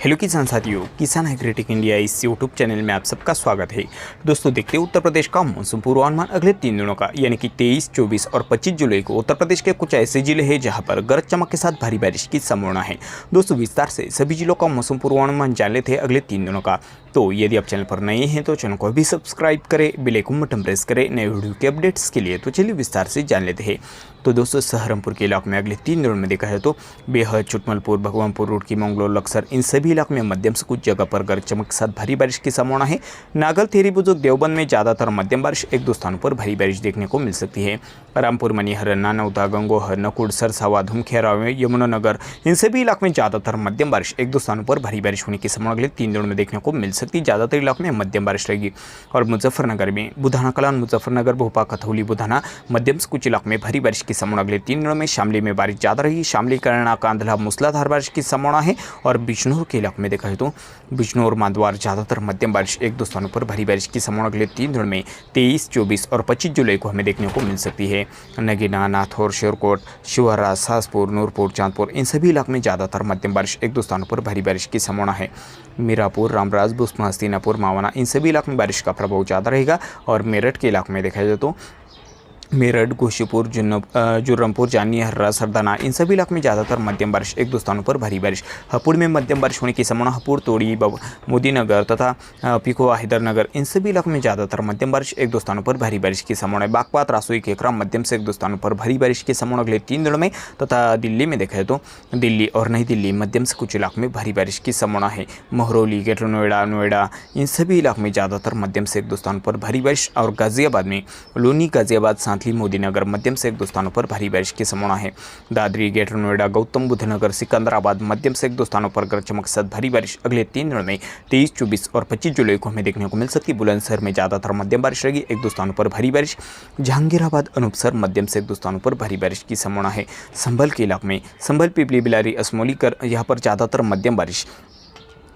Hello किसान साथियों, किसान एग्रीटेक इंडिया इस यूट्यूब चैनल में आप सबका स्वागत है। दोस्तों, देखते हैं उत्तर प्रदेश का मौसम पूर्वानुमान अगले 3 दिनों का, यानी कि 23, 24 और 25 जुलाई को उत्तर प्रदेश के कुछ ऐसे जिले हैं जहां पर गरज चमक के साथ भारी बारिश की संभावना है। दोस्तों, विस्तार से सभी जिलों का मौसम पूर्वानुमान जान लेते हैं अगले 3 दिनों का। तो यदि आप चैनल पर नए हैं तो चैनल को अभी सब्सक्राइब करें, बेल आइकन बटन प्रेस करें नए वीडियो के अपडेट्स के लिए। तो चलिए विस्तार से जान लेते हैं। तो दोस्तों, सहारनपुर के इलाके में अगले 3 दिनों में देखा है तो बेहद, छुटमलपुर, भगवानपुर, रुड़की, मंगलौर, लक्सर, इन सभी इलाकों में मध्यम से कुछ जगह पर गरज चमक के साथ भारी बारिश की संभावना है। नागल, थेरी बुजुर्ग, देवबंद में ज्यादातर मध्यम बारिश, एक दो स्थानों पर भारी बारिश देखने को मिल सकती है। रामपुर, मनिहर, नानौता, गंगोहर, नकुड़, सरसावा, धुमखेरा, यमुनानगर, इन सभी इलाकों में ज्यादातर मध्यम बारिश, एक दो स्थानों पर भारी बारिश होने की संभावना अगले 3 दिनों में देखने को मिल सकती है। ज्यादातर इलाकों में मध्यम बारिश रहेगी। और मुजफ्फरनगर में बुधाना कलान, मुजफ्फरनगर, भोपाल, कथौली, बुधाना, मध्यम से कुछ इलाकों में भारी बारिश की संभावना अगले 3 दिनों में। शामली में बारिश ज्यादा रहेगी। शामली, करना, कांधला, मूसलाधार बारिश की संभावना है। और बिजनौर के इलाके में देखा है तो बिजनौर, मांदवार, ज्यादातर मध्यम बारिश, एक दो स्थानों पर भारी बारिश की संभावना अगले 3 दिनों में 23, 24 और 25 जुलाई को हमें देखने को मिल सकती है। नगीना, नाथौर, शेरकोट, शिवहरा, सासपुर, नूरपुर, चांदपुर, इन सभी इलाकों में ज्यादातर मध्यम बारिश, एक दो स्थानों पर भारी बारिश की संभावना है। मीरापुर, रामराज, बुस्मा, हस्तिनापुर, मावाना, इन सभी इलाकों में बारिश का प्रभाव ज़्यादा रहेगा। और मेरठ के इलाके में देखा जाए तो मेरठ, गोशीपुर, जुर्रमपुर, जानी, हर्रा, सरदाना, इन सभी इलाकों में ज़्यादातर मध्यम बारिश, एक दो स्थानों पर भारी बारिश। हापुड़ में मध्यम बारिश होने की संभावना। हापुड़, तोड़ी, मोदीनगर तथा पिकोवा, हैदरनगर, इन सभी इलाकों में ज़्यादातर मध्यम बारिश, एक दो स्थानों पर भारी बारिश की संभावना है। बागपात, रासोई, केकरा, मध्यम से एक दो स्थानों पर भारी बारिश की संभावना अगले 3 दिनों में। तथा दिल्ली में देखा है तो दिल्ली और नई दिल्ली, मध्यम से कुछ इलाकों में भारी बारिश की संभावना है। महरौली, ग्रेटर नोएडा, इन सभी इलाकों में ज़्यादातर मध्यम से एक दो स्थानों पर भारी बारिश। और गाजियाबाद में लोनी, गाजियाबाद, सांथली, मोदीनगर, मध्यम से एक दो स्थानों पर भारी बारिश की संभावना है। दादरी, ग्रेटर नोएडा, गौतम बुद्ध नगर, सिकंदराबाद, मध्यम से एक दो स्थानों पर गरज चमक के साथ भारी बारिश अगले 3 दिनों में 23, 24 और 25 जुलाई को हमें देखने को मिल सकती है। बुलंदशहर में ज्यादातर मध्यम बारिश रहेगी, एक दो स्थानों पर भारी बारिश। जहांगीराबाद, अनूपसर, मध्यम से एक दो स्थानों पर भारी बारिश की संभावना है। संभल के इलाके में संभल, पिपली, बिलारी, असमोली, यहाँ पर ज्यादातर मध्यम बारिश,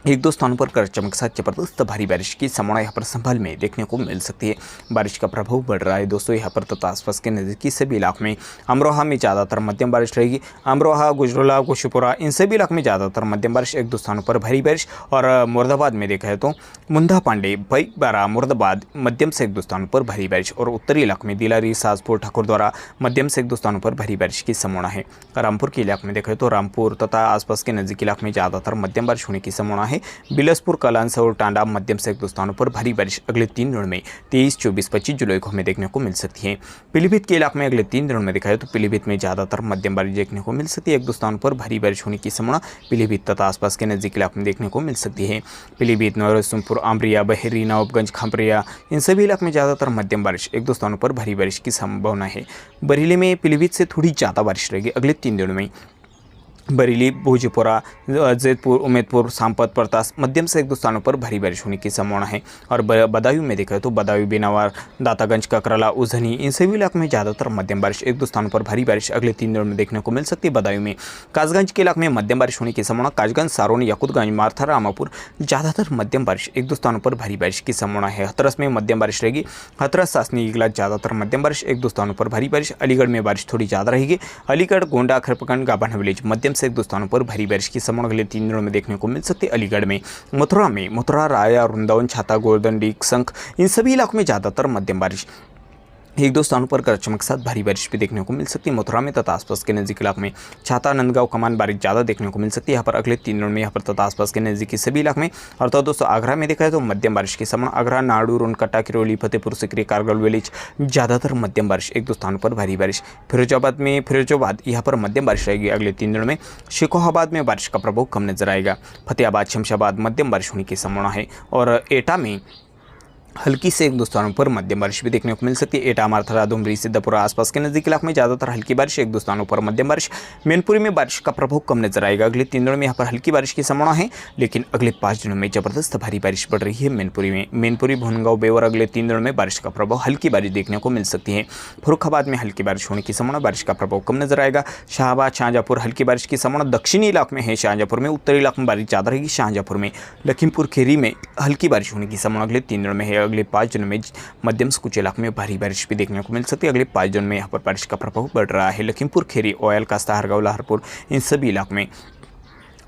एक दो स्थानों पर गरज चमक के साथ जबरदस्त भारी बारिश की संभावना यहाँ पर संभल में देखने को मिल सकती है। बारिश का प्रभाव बढ़ रहा है दोस्तों यहाँ पर तथा आसपास के नज़दीकी सभी इलाकों में। अमरोहा में ज़्यादातर मध्यम बारिश रहेगी। अमरोहा, गुजरोला, गोशीपुरा, इन सभी इलाकों में ज़्यादातर मध्यम बारिश, एक दो स्थानों पर भारी बारिश। और मुरादाबाद में देखा है तो मुंदा, पांडे, बारा, मुरादाबाद, मध्यम से एक दो स्थानों पर भारी बारिश। और उत्तरी इलाके में दिलारी, सासपुर, ठाकुरद्वारा, मध्यम से एक दो स्थानों पर भारी बारिश की संभावना है। रामपुर के इलाके में देखा है तो रामपुर तथा आसपास के नज़दीकी इलाके में ज़्यादातर मध्यम बारिश होने की संभावना है। बिलासपुर, कलांसौर, टांडा, मध्यम से एक दो स्थानों पर भारी बारिश अगले 3 दिनों में 23, 24, 25 जुलाई को हमें देखने को मिल सकती है। पीलीभीत के इलाके में अगले 3 दिनों में देखा है तो पीलीभीत में ज्यादातर मध्यम बारिश देखने को मिल सकती है, एक दो स्थानों पर भारी बारिश होने की संभावना पीलीभीत तथा आसपास के नजदीक इलाके में देखने को मिल सकती है। पीलीभीत, नरसिंहपुर, आमरिया, बहेरी, नवाबगंज, खपरिया, इन सभी इलाकों में ज्यादातर मध्यम बारिश, एक दो स्थानों पर भारी बारिश की संभावना है। बरेली में पीलीभीत से थोड़ी ज़्यादा बारिश रहेगी अगले 3 दिनों में। बरेली, भोजपुरा, जैतपुर, उमेदपुर, सांपत, प्रतास, मध्यम से एक दो स्थानों पर भारी बारिश होने की संभावना है। और बदायूं में देखा तो बदायूं, बेनावार, दातागंज, ककराला, उजनी, इन सभी इलाकों में ज़्यादातर मध्यम बारिश, एक दो स्थानों पर भारी बारिश अगले 3 दिनों में देखने को मिल सकती है। बदायूं में कासगंज के इलाके में मध्यम बारिश होने की संभावना। कासगंज, सारोन, याकुतगंज, मारथा, रामापुर, ज़्यादातर मध्यम बारिश, एक दो स्थानों पर भारी बारिश की संभावना है। हथरस में मध्यम बारिश रहेगी। हथरस, सासनी, इगला, ज़्यादातर मध्यम बारिश, एक दो स्थानों पर भारी बारिश। अलीगढ़ में बारिश थोड़ी ज़्यादा रहेगी। अलीगढ़, गोंडा, खरपकंड, गाभा विलेज, मध्यम से एक दो स्थानों पर भारी बारिश की संभावना अगले 3 दिनों में देखने को मिल सकती है। अलीगढ़ में मथुरा, राया, वृंदावन, छाता, गोवर्धन, डीग, संख, इन सभी इलाकों में ज्यादातर मध्यम बारिश, एक दो स्थानों पर गरज चमक के साथ भारी बारिश भी देखने को मिल सकती है। मथुरा में तथा आसपास के नजदीक इलाके में छाता, नंदगांव, कमान, बारिश ज़्यादा देखने को मिल सकती है यहाँ पर अगले 3 दिनों में, यहाँ पर तथा आसपास के नजदीकी सभी इलाके में। और तो दोस्तों आगरा में देखा है तो मध्यम बारिश की संभावना। आगरा, नाडू, रोनकटा, किरोली, फतेहपुर सिकरी, कारगिल विलेज, ज़्यादातर मध्यम बारिश, एक दो स्थानों पर भारी बारिश। फिरोजाबाद यहाँ पर मध्यम बारिश रहेगी अगले 3 दिनों में। शेखोहाबाद में बारिश का प्रभाव कम नजर आएगा। फतेहाबाद, शमशाबाद, मध्यम बारिश होने की संभावना है। और एटा में हल्की से एक दो स्थानों पर मध्यम बारिश भी देखने को मिल सकती है। एटा, मारथरा, डुमरी, सिद्धपुरा, आसपास के नजदीक इलाके में ज्यादातर हल्की बारिश, एक दो स्थानों पर मध्यम बारिश। मैनपुरी में बारिश का प्रभाव कम नजर आएगा अगले 3 दिनों में, यहाँ पर हल्की बारिश की संभावना है। लेकिन अगले 5 दिनों में जबरदस्त भारी बारिश पड़ रही है मैनपुरी में। मैनपुरी, भुनगांव, बेवर, अगले 3 दिनों में बारिश का प्रभाव हल्की बारिश देखने को मिल सकती है। फर्रुखाबाद में हल्की बारिश होने की संभावना, बारिश का प्रभाव कम नजर आएगा। शाहबाद, शाहजहाँपुर, हल्की बारिश की संभावना दक्षिणी इलाके में है। शाहजहाँपुर में, उत्तरी इलाके में बारिश ज़्यादा रहेगी। शाहजहाँपुर में, लखीमपुर खीरी में हल्की बारिश होने की संभावना अगले 3 दिनों में है। अगले 5 दिनों में मध्यम से कुछ इलाकों में भारी बारिश भी देखने को मिल सकती है। अगले 5 दिनों में यहाँ पर बारिश का प्रभाव बढ़ रहा है। लखीमपुर खीरी, ओयल, कास्ता, हरगांव, लाहौरपुर, इन सभी इलाकों में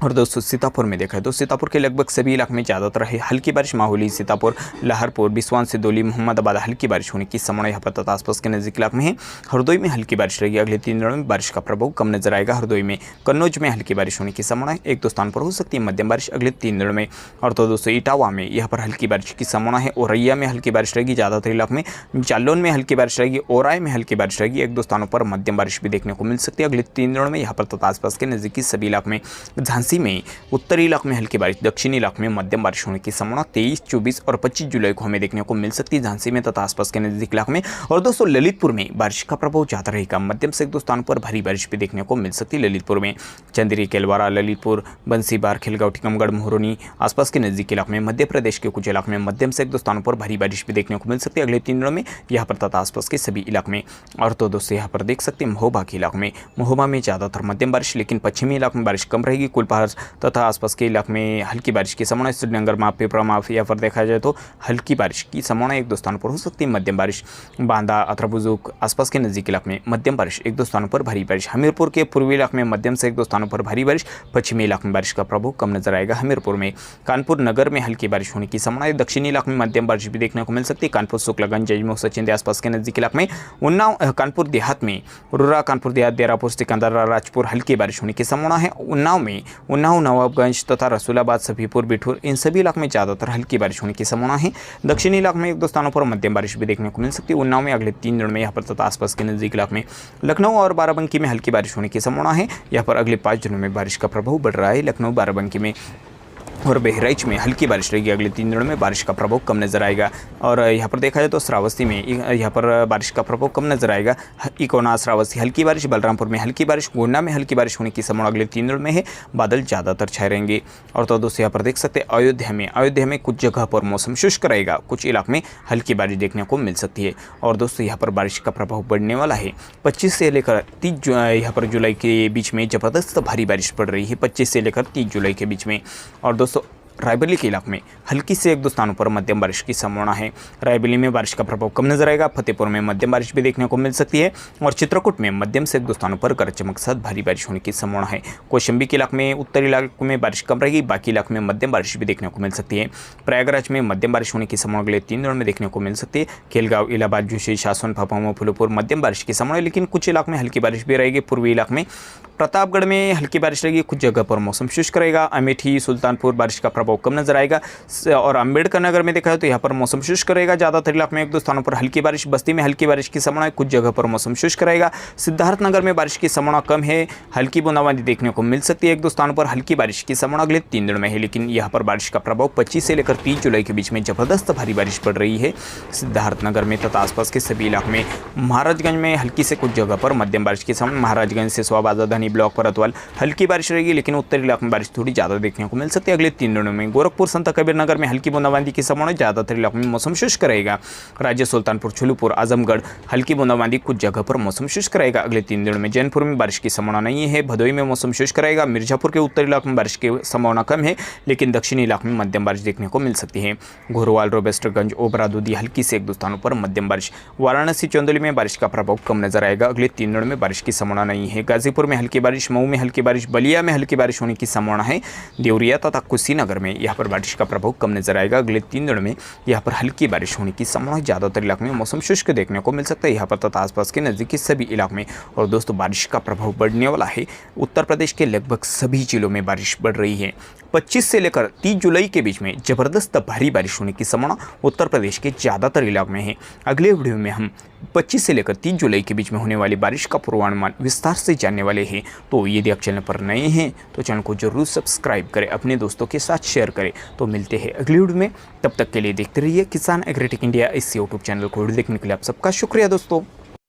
और दोस्तों सीतापुर में देखा है तो सीतापुर के लगभग सभी इलाकों में ज़्यादातर है हल्की बारिश। माहौली, सीतापुर, लहरपुर, बिस्वान, सिदोली, मोहम्मदाबाद हल्की बारिश होने की संभावना यहाँ पर तथा आसपास के नजदीक इलाके में है। हरदोई में हल्की बारिश रहेगी। अगले 3 दिनों में बारिश का प्रभाव कम नजर आएगा। हरदोई में, कन्नौज में हल्की बारिश होने की संभावना है। 1-2 स्थान पर हो सकती है मध्यम बारिश अगले 3 दिनों में। और तो दोस्तों इटावा में यहाँ पर हल्की बारिश की संभावना है। औरैया में हल्की बारिश रहेगी ज़्यादातर इलाके में। जालौन में हल्की बारिश रहेगी। ओराय में हल्की बारिश रहेगी। 1-2 स्थानों पर मध्यम बारिश भी देखने को मिल सकती है अगले 3 दिनों में यहाँ पर तथा आसपास के नजदीकी सभी इलाकों में। झांसी में उत्तरी इलाके में हल्की बारिश, दक्षिणी इलाके में मध्यम बारिश होने की संभावना 23, 24 और 25 जुलाई को हमें देखने को मिल सकती है झांसी में तथा आसपास के नजदीक इलाके में। और दोस्तों ललितपुर में बारिश का प्रभाव ज्यादा रहेगा। मध्यम से 1-2 स्थानों पर भारी बारिश भी देखने को मिल सकती है ललितपुर में। चंदेरी, केलवारा, ललितपुर, बंसीबार, खिलगांव, टीकमगढ़, मोहरोनी आसपास के नजदीक इलाके में। मध्य प्रदेश के कुछ इलाकों में मध्यम से 1-2 स्थानों पर भारी बारिश भी देखने को मिल सकती है अगले 3 दिनों में यहाँ पर तथा आसपास के सभी इलाकों में। और तो दोस्तों यहाँ पर देख सकते हैं महोबा के इलाकों में, महोबा में ज्यादातर मध्यम बारिश, लेकिन पश्चिमी इलाकों में बारिश कम रहेगी। कुलपहाड़ तथा आसपास के इलाके में हल्की बारिश की संभावना। श्रीनगर, पिपरा, यहाँ पर देखा जाए तो हल्की बारिश की संभावना 1-2 स्थानों पर हो सकती है मध्यम बारिश। बांदा, अथरबुजुक आसपास के नजदीक इलाके में मध्यम बारिश, 1-2 स्थानों पर भारी बारिश। हमीरपुर के पूर्वी इलाके में मध्यम से 1-2 स्थानों पर भारी बारिश। पश्चिमी इलाके में बारिश का प्रभाव कम नजर आएगा हमीरपुर में। कानपुर नगर में हल्की बारिश होने की संभावना है। दक्षिणी इलाके में मध्यम बारिश भी देखने को मिल सकती है। कानपुर, शुक्लागंज, जजमू, सचिंदे आसपास के नजदीक इलाके में। उन्नाव, कानपुर देहात में, रुरा, कानपुर देहात, देरापुर, सिकंदरा, राजपुर हल्की बारिश होने की संभावना है। उन्नाव में, उन्नाव, नवाबगंज तथा रसूलाबाद, सफीपुर, बिठूर इन सभी इलाकों में ज़्यादातर हल्की बारिश होने की संभावना है। दक्षिणी इलाके में 1-2 स्थानों पर मध्यम बारिश भी देखने को मिल सकती है। उन्नाव में अगले 3 दिनों में यहाँ पर तथा आसपास के नजदीक इलाके में। लखनऊ और बाराबंकी में हल्की बारिश होने की संभावना है। यहाँ पर अगले 5 दिनों में बारिश का प्रभाव बढ़ रहा है लखनऊ, बाराबंकी में। और बहराइच में हल्की बारिश रहेगी। अगले 3 दिनों में बारिश का प्रभाव कम नजर आएगा। और यहाँ पर देखा जाए तो श्रावस्ती में यहाँ पर बारिश का प्रभाव कम नजर आएगा। इकोना, श्रावस्ती हल्की बारिश, बलरामपुर में हल्की बारिश, गोंडा में हल्की बारिश होने की संभावना अगले 3 दिनों में है। बादल ज़्यादातर छाए रहेंगे। और तो दोस्तों यहाँ पर देख सकते हैं अयोध्या में कुछ जगह पर मौसम शुष्क रहेगा। कुछ इलाके में हल्की बारिश देखने को मिल सकती है। और दोस्तों यहाँ पर बारिश का प्रभाव बढ़ने वाला है। 25 से लेकर 30 यहाँ पर जुलाई के बीच में ज़बरदस्त भारी बारिश पड़ रही है। 25 से लेकर 30 जुलाई के बीच में। और दोस्तों रायबरेली के इलाके में हल्की से 1-2 स्थानों पर मध्यम बारिश की संभावना है। रायबरेली में बारिश का प्रभाव कम नजर आएगा। फतेहपुर में मध्यम बारिश भी देखने को मिल सकती है। और चित्रकूट में मध्यम से 1-2 स्थानों पर गरज चमक के साथ भारी बारिश होने की संभावना है। कौशाम्बी के इलाके में, उत्तरी इलाकों में बारिश कम रहेगी। बाकी इलाकों में मध्यम बारिश भी देखने को मिल सकती है। प्रयागराज में मध्यम बारिश होने की संभावना अगले 3 दिनों में देखने को मिल सकती है। खेलगांव, इलाहाबाद, जोशी, शासन, फाफामऊ, फूलपुर मध्यम बारिश की संभावना है, लेकिन कुछ इलाकों में हल्की बारिश भी रहेगी। पूर्वी इलाके में प्रतापगढ़ में हल्की बारिश रहेगी। कुछ जगह पर मौसम शुष्क रहेगा। अमेठी, सुल्तानपुर बारिश का प्रभाव कम नजर आएगा। और अम्बेडकर नगर में देखा जाए तो यहाँ पर मौसम शुष्क रहेगा। ज़्यादातर इलाके में 1-2 स्थानों पर हल्की बारिश। बस्ती में हल्की बारिश की संभावना है। कुछ जगह पर मौसम शुष्क रहेगा। सिद्धार्थनगर में बारिश की संभावना कम है। हल्की बूंदाबांदी देखने को मिल सकती है। 1-2 स्थानों पर हल्की बारिश की संभावना अगले 3 दिनों में है, लेकिन यहाँ पर बारिश का प्रभाव 25 से लेकर 30 जुलाई के बीच में जबरदस्त भारी बारिश पड़ रही है सिद्धार्थनगर में तथा आसपास के सभी इलाकों में। महाराजगंज में हल्की से कुछ जगह पर मध्यम बारिश की संभावना। महाराजगंज, सिसवा, बाजाधानी ब्लॉक पर अतवाल हल्की बारिश रहेगी, लेकिन उत्तरी इलाके में बारिश थोड़ी ज़्यादा देखने को मिल सकती है अगले 3 दिनों में। गोरखपुर, संत कबीर नगर में हल्की बूंदाबांदी की संभावना। ज़्यादातर इलाकों में मौसम शुष्क रहेगा। राज्य, सुल्तानपुर, छुलूपुर, आजमगढ़ हल्की बूंदाबांदी, कुछ जगह पर मौसम शुष्क रहेगा अगले 3 दिनों में। जैनपुर में बारिश की संभावना नहीं है। भदोई में मौसम शुष्क रहेगा। मिर्जापुर के उत्तरी इलाकों में बारिश की संभावना कम है, लेकिन दक्षिणी इलाकों में मध्यम बारिश देखने को मिल सकती है। घोरवाल, रोबेस्टरगंज, ओबरा, दूधी हल्की से 1-2 स्थानों पर मध्यम बारिश। वाराणसी, चंदौली में बारिश का प्रभाव कम नजर आएगा। अगले 3 दिनों में बारिश की संभावना नहीं है। गाजीपुर में हल्की बारिश, मऊ में हल्की बारिश, बलिया में हल्की बारिश होने की संभावना है। देवरिया तथा कुशीनगर में यहाँ पर बारिश का प्रभाव कम नजर आएगा। अगले 3 दिनों में यहाँ पर हल्की बारिश होने की संभावना। ज़्यादातर इलाकों में मौसम शुष्क देखने को मिल सकता है यहाँ पर तथा आसपास के नजदीकी सभी इलाकों में। और दोस्तों बारिश का प्रभाव बढ़ने वाला है। उत्तर प्रदेश के लगभग सभी जिलों में बारिश बढ़ रही है। 25 से लेकर 30 जुलाई के बीच में जबरदस्त भारी बारिश होने की संभावना उत्तर प्रदेश के ज़्यादातर इलाकों में है। अगले वीडियो में हम 25 से लेकर 30 जुलाई के बीच में होने वाली बारिश का पूर्वानुमान विस्तार से जानने वाले हैं। तो यदि आप चैनल पर नए हैं तो चैनल को जरूर सब्सक्राइब करें, अपने दोस्तों के साथ शेयर करें। तो मिलते हैं अगली वीडियो में, तब तक के लिए देखते रहिए किसान एग्रीटेक इंडिया। इस यूट्यूब चैनल को वीडियो देखने के लिए आप सबका शुक्रिया दोस्तों।